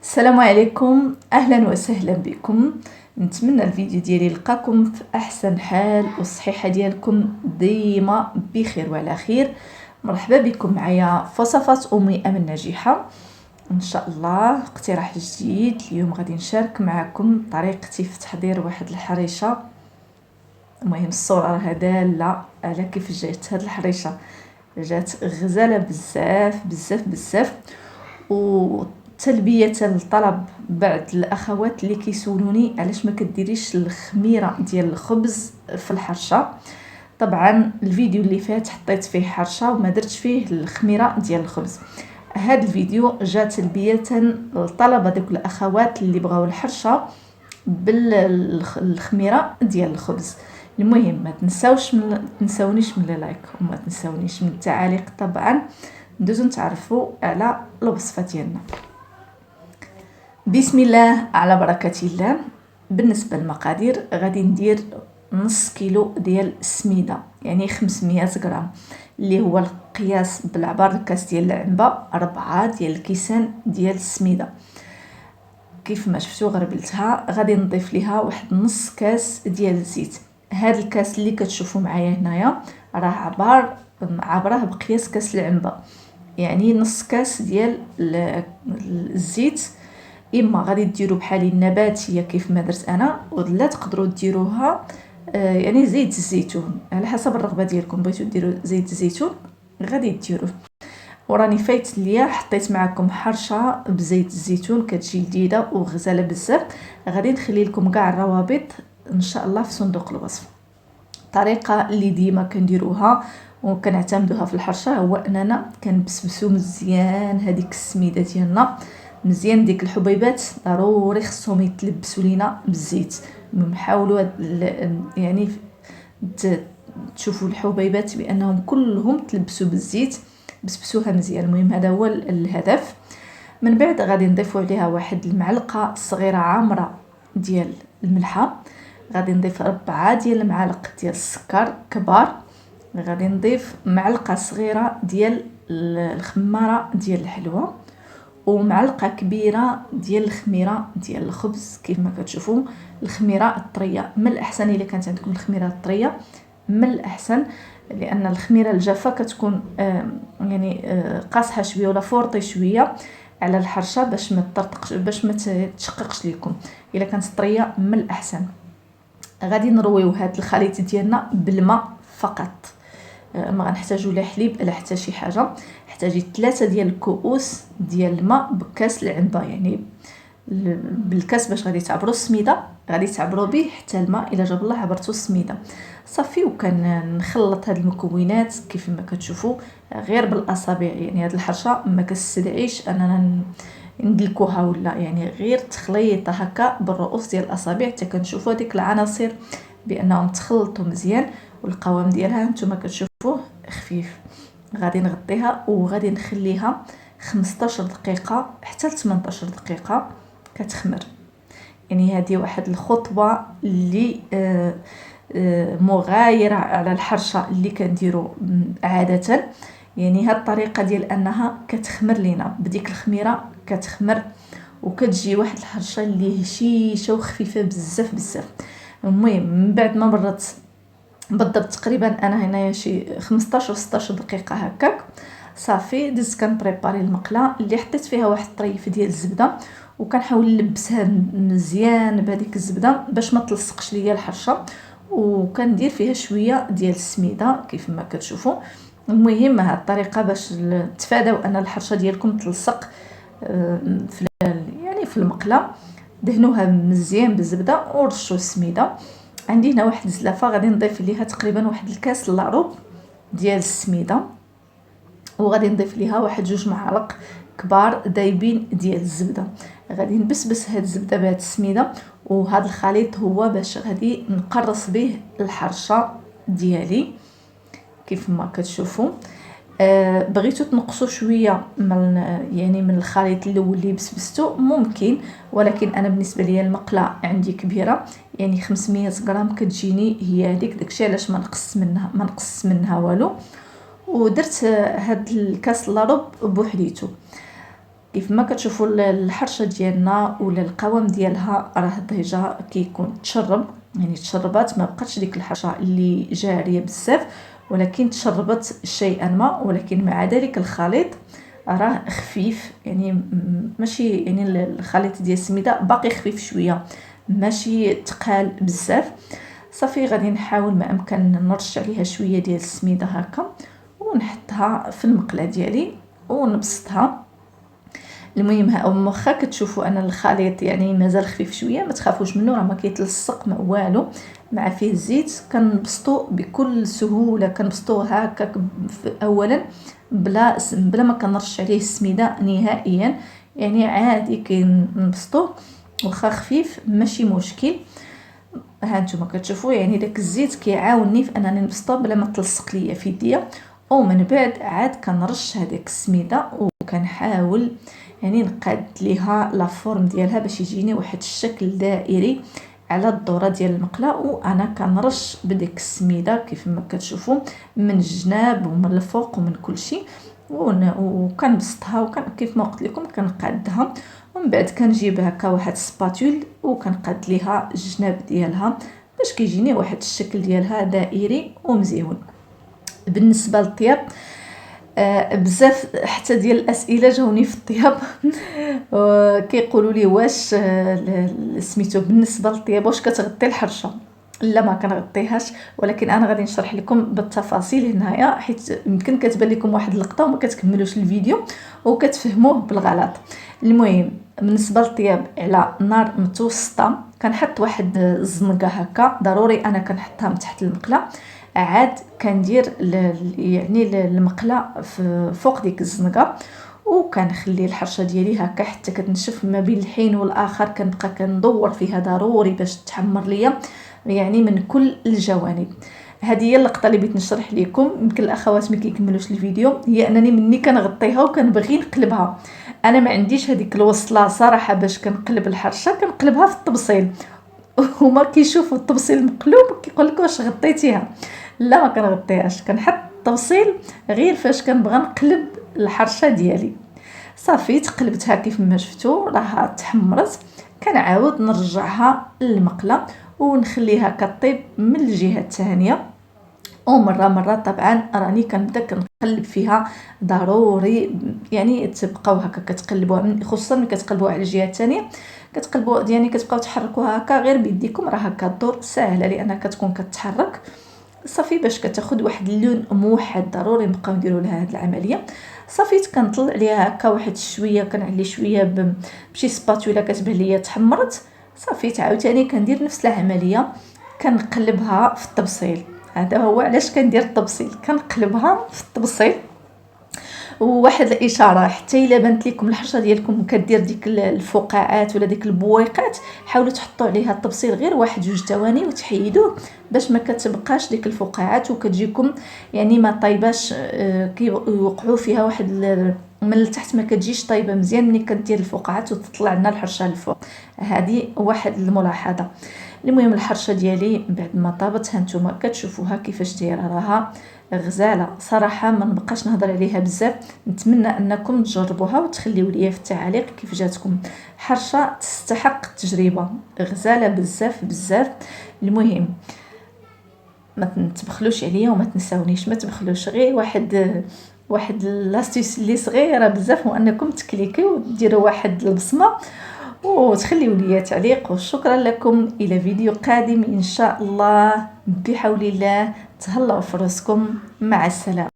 السلام عليكم، اهلا وسهلا بكم. نتمنى الفيديو ديالي يلقاكم في احسن حال والصحيحه ديالكم ديما بخير وعلى خير. مرحبا بكم معايا في وصفات امي امل ناجحه. ان شاء الله اقتراح جديد. اليوم غادي نشارك معكم طريقتي في تحضير واحد الحريشه. المهم الصوره راها داله على كيف جات هاد الحريشه. جات غزاله بزاف بزاف بزاف. وتلبيه الطلب بعض الاخوات اللي كيسولوني علاش ما كديريش الخميره ديال الخبز في الحرشه. طبعا الفيديو اللي فات حطيت فيه حرشه وما درتش فيه الخميره ديال الخبز. هذا الفيديو جاء تلبيه لطلب هذوك الاخوات اللي بغاو الحرشه بالخميره ديال الخبز. المهم ما تنساونيش من لايك وما تنساونيش من التعاليق. طبعا ندوزو نتعرفوا على الوصفه ديالنا. بسم الله على بركه الله. بالنسبه للمقادير غادي ندير نص كيلو ديال السميده، يعني 500 غرام، اللي هو القياس بالعبار الكاس ديال العنبه 4 ديال الكيسان ديال السميده. كيف ما شفتوا غربلتها. غادي نضيف ليها واحد نص كاس ديال الزيت. هذا الكاس اللي كتشوفوا معايا هنايا راه عباره بقياس كاس العنبه، يعني نص كاس ديال الزيت. اما غادي ديروا بحالي النباتيه كيف ما درت انا، ولا تقدروا ديروها يعني زيت الزيتون على حسب الرغبه ديالكم. بغيتوا ديروا زيت الزيتون غادي ديروه. وراني فايت ليا حطيت معكم حرشه بزيت الزيتون كتجي لذيذه وغزاله بزاف. غادي نخلي لكم كاع الروابط ان شاء الله في صندوق الوصف. الطريقه اللي ديما كنديروها وكنعتمدوها في الحرشه هو اننا كنبسبسو مزيان هذيك السميده ديالنا مزيان. ديك الحبيبات ضروري خصهم يتلبسوا لينا بالزيت. نحاولوا يعني تشوفوا الحبيبات بانهم كلهم تلبسوا بالزيت، بسبسوها مزيان. المهم هذا هو الهدف. من بعد غادي نضيفوا عليها واحد المعلقه صغيره عامره ديال الملحه. غادي نضيف 4 ديال المعالق ديال السكر كبار. غادي نضيف معلقه صغيره ديال الخماره ديال الحلوى، ومعلقه كبيره ديال الخميره ديال الخبز. كيف ما كتشوفوا الخميره الطريه من الاحسن الا كانت عندكم الخميره الطريه من الاحسن، لان الخميره الجافه كتكون يعني قاصحه شويه ولا فورطي شويه على الحرشه باش ما تطرطقش باش ما تشققش لكم. الا كانت طريه من الاحسن. غادي نرويو هذا الخليط ديالنا بالماء فقط. ما غنحتاجوا لا حليب لا حتى شي حاجه. احتاجي 3 ديال الكؤوس ديال الماء بكاس العنبه، يعني بالكاس باش غادي تعبروا السميده غادي تعبروا به حتى الماء. الا جاب الله عبرتوا السميده صافي. وكنخلط هاد المكونات كيف ما كتشوفوا غير بالاصابع، يعني هاد الحرشه ما كتستدعيش اننا ندلكوها ولا، يعني غير تخليطه هكا بالرؤوس ديال الاصابع حتى كنشوفوا هذيك العناصر بانهم تخلطوا مزيان. والقوام ديالها نتوما كتشوفوه خفيف. غادي نغطيها وغادي نخليها 15 دقيقه حتى 18 دقيقه كتخمر. يعني هذه واحد الخطوه اللي مغايره على الحرشه اللي كنديروا عاده. يعني هاد الطريقه ديال انها كتخمر لينا بديك الخميره كتخمر وكتجي واحد الحرشه اللي هشيشه وخفيفه بزاف بزاف. المهم من بعد ما مرت بالضبط تقريبا انا هنايا شي 15 16 دقيقه هكاك صافي دزت كنبريباري المقله اللي حطيت فيها واحد الطريف ديال الزبده، وكنحاول نلبسها مزيان بهذيك الزبده باش ما تلصقش ليا الحرشه. وكندير فيها شويه ديال السميده كيف ما كتشوفوا. المهم هاد الطريقه باش تفاداو ان الحرشه ديالكم تلصق في يعني في المقله. دهنوها مزيان بالزبده ورشوا السميده. عندي هنا واحد الزلافه غادي نضيف ليها تقريبا واحد الكاس لاروب ديال السميده، وغادي نضيف ليها واحد 2 معالق كبار دايبين ديال الزبده. غادي نبسبس هاد الزبده بهاد السميده. وهذا الخليط هو باش غادي نقرص به الحرشه ديالي كيف ما كتشوفوا. بغيتو تنقصوا شويه من يعني من الخليط الاول اللي بسبستو ممكن، ولكن انا بالنسبه لي المقله عندي كبيره يعني 500 غرام كتجيني هي هذيك. داكشي علاش ما نقص منها والو. ودرت هاد الكاس لاروب بوحديتو. كيف ما كتشوفوا الحرشه ديالنا ولا القوام ديالها راه ديجا كيكون تشرب، يعني تشربات، ما بقاتش ديك الحرشه اللي جاريه بزاف، ولكن تشربت شيئا ما. ولكن مع ذلك الخليط راه خفيف، يعني ماشي، يعني الخليط ديال السميده باقي خفيف شويه، ماشي تقال بزاف. صافي غادي نحاول ما امكن نرش عليها شويه ديال السميده هكا ونحطها في المقله ديالي ونبسطها. المهم واخا كتشوفوا ان الخليط يعني مازال خفيف شويه، ما تخافوش منه، راه ما كيتلصق ما والو، مع فيه الزيت كنبسطو بكل سهوله، كنبسطو هكاك اولا بلا ما كنرش عليه السميده نهائيا، يعني عادي كنبسطوه واخا خفيف ماشي مشكل. ها نتوما كتشوفوا يعني داك الزيت كيعاونني في انني نبسطو بلا ما تلصق ليا في يديا. ومن بعد عاد كنرش هذيك السميده وكنحاول يعني نقاد ليها لا فورم ديالها باش يجيني واحد الشكل دائري على الدوره ديال المقله. وانا كنرش بديك السميده كيف ما كتشوفوا من الجناب ومن الفوق ومن كل شيء، وكنبسطها كيف ما قلت لكم كنقادها. ومن بعد كنجيب هكا واحد سباتول وكنقاد ليها الجناب ديالها باش كيجيني واحد الشكل ديالها دائري ومزيون. بالنسبه للطياب بزاف حتى ديال الاسئله جاوني في الطياب كيقولوا لي واش سميتو بالنسبه للطياب واش كتغطي الحرشه؟ لا ما كنغطيهاش، ولكن انا غادي نشرح لكم بالتفاصيل هنايا، حيت يمكن كتبان لكم واحد اللقطه وما كتكملوش الفيديو وكتفهموه بالغلط. المهم بالنسبه للطياب على نار متوسطه كنحط واحد الزنقه هكا، ضروري انا كنحطها من تحت المقله، عاد كندير يعني المقله فوق ديك الزنقه وكنخلي الحرشه ديالي هكا حتى كتنشف. ما بين الحين والاخر كنبقى كندور فيها ضروري باش تحمر ليا يعني من كل الجوانب. هذه هي اللقطه اللي بغيت نشرح لكم، يمكن الاخوات ما كيكملوش الفيديو، هي انني مني كنغطيها وكنبغي نقلبها، انا ما عنديش هذيك الوصله صراحه باش كنقلب الحرشه، كنقلبها في الطبسيل وما كيشوفوا الطبسيل مقلوب كيقول لك واش غطيتيها؟ لا ما كنغطيهاش، كنحط الطبسيل غير فاش كنبغى نقلب الحرشه ديالي. صافي تقلبتها كيف ما شفتوا راها تحمرت، كنعاود نرجعها للمقله ونخليها كطيب من الجهه الثانيه. ومره طبعا راني كنبدا كنقلب فيها، ضروري يعني تبقاو هكا كتقلبوها، خصوصا ملي كتقلبوها على الجهه الثانيه كتقلبوا يعني كتبقاو تحركوها هكا غير بيديكم، راه هكا الدور ساهله لانها كتكون كتحرك. صافي باش كتاخذ واحد اللون موحد، ضروري نبقاو نديروا لها هذه العمليه. صافي كنطلع عليها هكا واحد شويه، كنعلي شويه بشي سباتولا كتبان ليا تحمرت. صافي عاوتاني كندير نفس العمليه، كنقلبها في الطبسيل. هذا هو علاش كندير الطبسيل، كنقلبها في الطبسيل. وواحد الاشاره، حتى الا بانت لكم الحرشه ديالكم كدير ديك الفقاعات ولا ديك البويقات، حاولوا تحطوا عليها الطبسيل غير واحد جوج ثواني وتحيدوه باش ما كتبقاش ديك الفقاعات وكتجيكم يعني ما طايباش، كيوقعوا فيها واحد من التحت ما كتجيش طايبه مزيان ملي كدير الفقاعات وتطلع لنا الحرشه الفوق. هذه واحد الملاحظه. المهم الحرشه ديالي بعد ما طابت هانتوما كتشوفوها كيفاش دايره، راها غزاله صراحه، ما نبقاش نهضر عليها بزاف. نتمنى انكم تجربوها وتخليوا لي في التعاليق كيف جاتكم. حرشه تستحق التجربه، غزاله بزاف بزاف. المهم ما تبخلوش عليا وما تنساونيش، ما تبخلوش، غير واحد لاستيس اللي صغيره بزاف، هو انكم تكليكيو وديروا واحد البصمه وتخليوا لي تعليق. وشكرا لكم، الى فيديو قادم ان شاء الله، بحول الله. تهلاو في راسكم، مع السلامه.